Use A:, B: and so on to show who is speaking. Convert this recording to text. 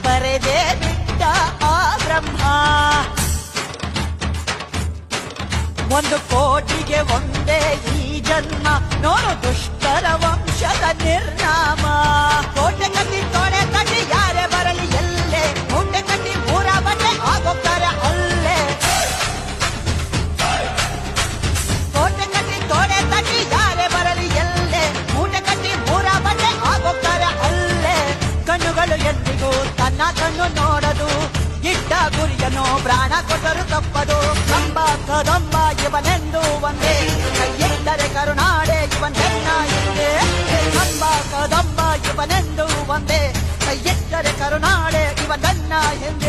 A: ಬರೆದೇ ಬಿಟ್ಟ ಆ ಬ್ರಹ್ಮ. 1 ಕೋಟಿಗೆ ಒಂದೇ ಈ ಜನ್ಮ, ನೋಡು ದುಷ್ಟರ ವಂಶದ ನಿರ್ನಾಮ. ಕೋಟೆ ಕಟ್ಟಿ ತೊಡೆ ತಟ್ಟಿ ಯಾರೇ ಬರಲಿ ಎಲ್ಲೇ, ಮೂಟೆ ಕಟ್ಟಿ ಮೂರ ಬಟ್ಟೆ ಆಗೋಗ್ತಾರೆ ಅಲ್ಲೇ. ಕೋಟೆ ಕಟ್ಟಿ ತೊಡೆ ತಟ್ಟಿ ಯಾರೇ ಬರಲಿ ಎಲ್ಲೇ, ಮೂಟೆ ಕಟ್ಟಿ ಮೂರ ಬಟ್ಟೆ ಆಗೋಗ್ತಾರೆ ಅಲ್ಲೇ. ಕಣ್ಣುಗಳು ಎಂದಿಗೂ ತನ್ನ ಕಣ್ಣು ನೋಡದು, ಇಟ್ಟ ಗುರಿಯನ್ನು ಪ್ರಾಣ ಕೊಟ್ಟರು ತಪ್ಪದು. ಕಂಬ ಕದಂಬ ಇವನೆಂದು ಒಂದೇ, ಕೈಯಿಟ್ಟರೆ ಕರುನಾಡೆ ಇವನೆನ್ನ ಹಿಂದೆ. ಕಂಬ ಕದಂಬ ಇವನೆಂದು ಒಂದೇ, ಕೈಯಿಟ್ಟರೆ ಕರುನಾಡೆ ಇವನೆನ್ನ ಹಿಂದೆ.